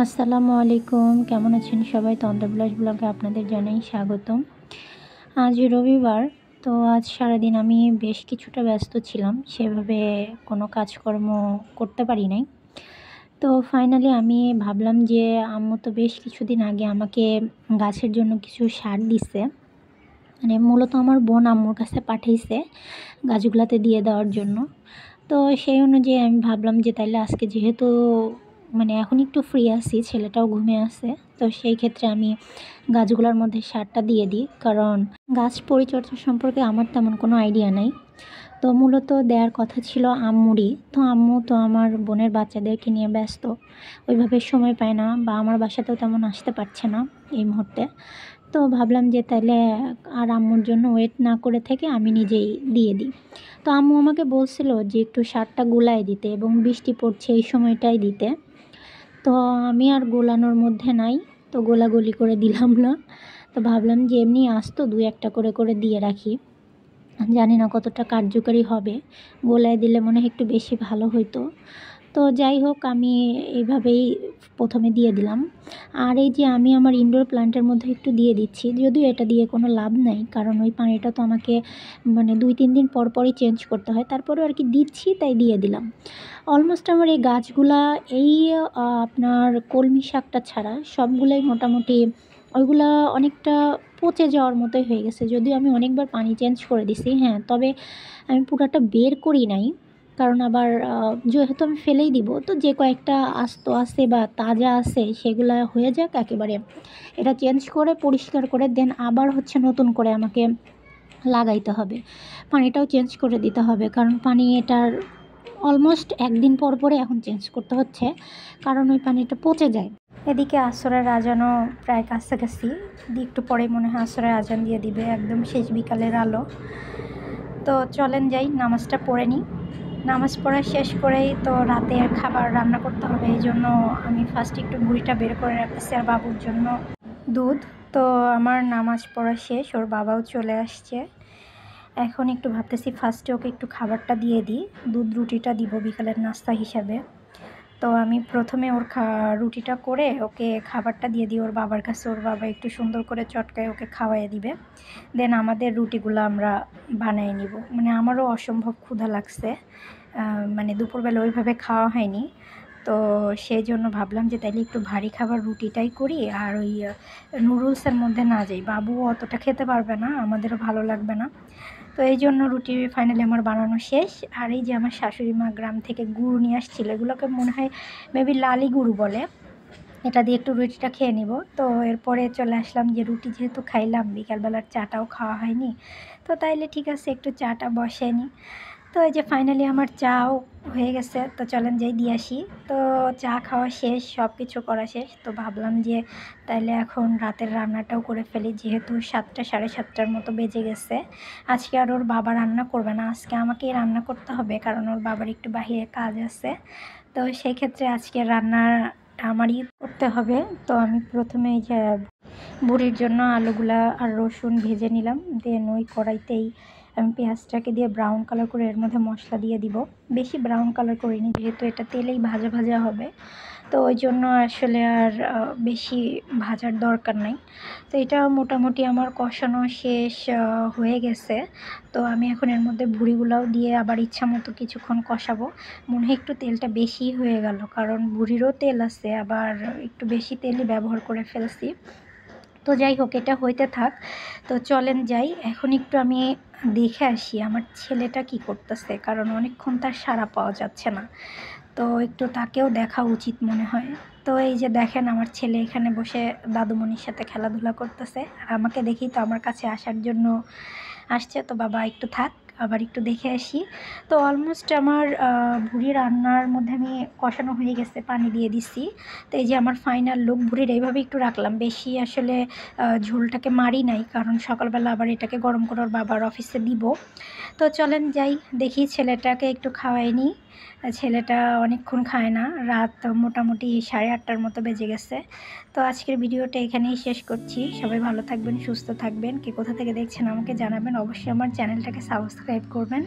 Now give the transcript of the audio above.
আসসালামু আলাইকুম, কেমন আছেন সবাই? তন্দ্রাবিলাস ব্লগে আপনাদের জানাই স্বাগতম। আজ রবিবার, তো আজ সারাদিন আমি বেশ কিছুটা ব্যস্ত ছিলাম, সেভাবে কোনো কাজকর্ম করতে পারি নাই। তো ফাইনালি আমি ভাবলাম যে আম্মু তো বেশ কিছুদিন আগে আমাকে গাছের জন্য কিছু সার দিছে, মানে মূলত আমার বোন আম্মুর কাছে পাঠাইছে গাছগুলাতে দিয়ে দেওয়ার জন্য। তো সেই অনুযায়ী আমি ভাবলাম যে তাইলে আজকে যেহেতু মানে এখন একটু ফ্রি আছি, ছেলেটাও ঘুমিয়ে আছে, তো সেই ক্ষেত্রে আমি গাছগুলোর মধ্যে সারটা দিয়ে দিই, কারণ গাছ পরিচর্যা সম্পর্কে আমার তেমন কোনো আইডিয়া নাই। তো মূলত দেওয়ার কথা ছিল আম্মুরই, তো আম্মু তো আমার বোনের বাচ্চাদেরকে নিয়ে ব্যস্ত, ওইভাবে সময় পায় না, বা আমার বাসাতেও তেমন আসতে পারছে না এই মুহূর্তে। তো ভাবলাম যে তাহলে আর আম্মুর জন্য ওয়েট না করে থেকে আমি নিজেই দিয়ে দিই। তো আম্মু আমাকে বলছিল যে একটু সারটা গুলায় দিতে, এবং বৃষ্টি পড়ছে এই সময়টাই দিতে। তো আমি আর গোলানোর মধ্যে নাই, তো গোলাগুলি করে দিলাম না। তো ভাবলাম যে এমনি আসতো দু একটা করে করে দিয়ে রাখি, জানি না কতটা কার্যকারী হবে, গোলায় দিলে মনে হয় একটু বেশি ভালো হইতো। তো যাই হোক, আমি এইভাবেই প্রথমে দিয়ে দিলাম। আর এই যে আমি আমার ইনডোর প্ল্যান্টের মধ্যে একটু দিয়ে দিচ্ছি, যদিও এটা দিয়ে কোনো লাভ নাই, কারণ ওই পানিটা তো আমাকে মানে 2-3 দিন পর পরই চেঞ্জ করতে হয়, তারপরেও আর কি দিচ্ছি, তাই দিয়ে দিলাম। অলমোস্ট আমার এই গাছগুলা এই আপনার কলমি শাকটা ছাড়া সবগুলাই মোটামুটি ওইগুলা অনেকটা পচে যাওয়ার মতোই হয়ে গেছে, যদিও আমি অনেকবার পানি চেঞ্জ করে দিছি। হ্যাঁ, তবে আমি পুরাটা বের করি নাই, কারণ আবার যেহেতু আমি ফেলেই দিব, তো যে কয়েকটা আস্ত আছে বা তাজা আছে সেগুলা হয়ে যাক একেবারে, এটা চেঞ্জ করে পরিষ্কার করে দেন আবার হচ্ছে নতুন করে আমাকে লাগাইতে হবে, পানিটাও চেঞ্জ করে দিতে হবে, কারণ পানি এটার অলমোস্ট একদিন পর পরে এখন চেঞ্জ করতে হচ্ছে, কারণ ওই পানিটা পচে যায়। এদিকে আসরের আজানও প্রায় কাছাকাছি, একটু পরে মনে হয় আসরের আজান দিয়ে দিবে, একদম শেষ বিকালের আলো। তো চলেন যাই, নামাজটা পড়ে নিই। নামাজ পড়া শেষ করেই তো রাতের খাবার রান্না করতে হবে, এই জন্য আমি ফার্স্ট একটু বুড়িটা বের করে রাখতেছি, আর বাবুর জন্য দুধ। তো আমার নামাজ পড়া শেষ, ওর বাবাও চলে আসছে। এখন একটু ভাবতেছি ফার্স্টে ওকে একটু খাবারটা দিয়ে দিই, দুধ রুটিটা দিব বিকালের নাস্তা হিসাবে। তো আমি প্রথমে ওর রুটিটা করে ওকে খাবারটা দিয়ে দিই ওর বাবার কাছে, ওর বাবা একটু সুন্দর করে চটকায় ওকে খাওয়াইয়ে দিবে, দেন আমাদের রুটিগুলো আমরা বানিয়ে নিব। মানে আমারও অসম্ভব ক্ষুধা লাগছে, মানে দুপুরবেলা ওইভাবে খাওয়া হয়নি, তো সেই জন্য ভাবলাম যে তাইলে একটু ভারী খাবার রুটিটাই করি, আর ওই নুডলসের মধ্যে না যাই, বাবুও অতটা খেতে পারবে না, আমাদেরও ভালো লাগবে না। তো এই জন্য রুটি ফাইনালি আমার বানানো শেষ। আর এই যে আমার শাশুড়ি মা গ্রাম থেকে গুড় নিয়ে আসছিল, এগুলোকে মনে হয় মেবি লালি গুড় বলে, এটা দিয়ে একটু রুটিটা খেয়ে নিব। তো এরপরে চলে আসলাম যে রুটি যেহেতু খাইলাম, বিকালবেলার চাটাও খাওয়া হয়নি, তো তাইলে ঠিক আছে একটু চাটা বসাই নিই। তো এই যে ফাইনালি আমার চাও হয়ে গেছে, তো চলেন যাই দিয়ে আসি। তো চা খাওয়া শেষ, সব কিছু করা শেষ, তো ভাবলাম যে তাইলে এখন রাতের রান্নাটাও করে ফেলি, যেহেতু 7টা 7:30টার মতো বেজে গেছে। আজকে আর ওর বাবা রান্না করবে না, আজকে আমাকেই রান্না করতে হবে, কারণ ওর বাবার একটু বাহিরে কাজ আছে, তো সেই ক্ষেত্রে আজকে রান্নাটা আমারই করতে হবে। তো আমি প্রথমে এই যে বুড়ির জন্য আলুগুলা আর রসুন ভেজে নিলাম, দেন ওই কড়াইতেই আমি পেঁয়াজটাকে দিয়ে ব্রাউন কালার করে এর মধ্যে মশলা দিয়ে দিব। বেশি ব্রাউন কালার করিনি, যেহেতু এটা তেলেই ভাজা ভাজা হবে, তো ওই জন্য আসলে আর বেশি ভাজার দরকার নাই। তো এটা মোটামুটি আমার কষানো শেষ হয়ে গেছে। তো আমি এখন এর মধ্যে ভুঁড়িগুলাও দিয়ে আবার ইচ্ছা মতো কিছুক্ষণ কষাবো। মনে হয় একটু তেলটা বেশি হয়ে গেল, কারণ ভুঁড়িরও তেল আছে, আবার একটু বেশি তেলই ব্যবহার করে ফেলছি। তো যাই হোক, এটা হইতে থাক। তো চলেন যাই, এখন একটু আমি দেখে আসি আমার ছেলেটা কি করতেছে, কারণ অনেকক্ষণ তার সাড়া পাওয়া যাচ্ছে না, তো একটু তাকেও দেখা উচিত মনে হয়। তো এই যে দেখেন, আমার ছেলে এখানে বসে দাদুমণির সাথে খেলাধুলা করতেছে, আর আমাকে দেখেই তো আমার কাছে আসার জন্য আসছে। তো বাবা একটু থাক, আবার একটু দেখে আসি। তো অলমোস্ট আমার ভুঁড়ি রান্নার মধ্যে আমি কষানো হয়ে গেছে, পানি দিয়ে দিছি। তো এই যে আমার ফাইনাল লুক, ভুঁড়ির এইভাবে একটু রাখলাম, বেশি আসলে ঝোলটাকে মারি নাই, কারণ সকালবেলা আবার এটাকে গরম করে ওর বাবার অফিসে দিব। তো চলেন যাই, দেখি ছেলেটাকে একটু খাওয়াই নিই। ছেলেটা অনেকক্ষণ খায় না, রাত মোটামুটি 8:30টার মতো বেজে গেছে। তো আজকের ভিডিওটা এখানেই শেষ করছি। সবাই ভালো থাকবেন, সুস্থ থাকবেন, কে কোথা থেকে দেখছেন আমাকে জানাবেন, অবশ্যই আমার চ্যানেলটাকে সাবস্ক্রাইব করবেন।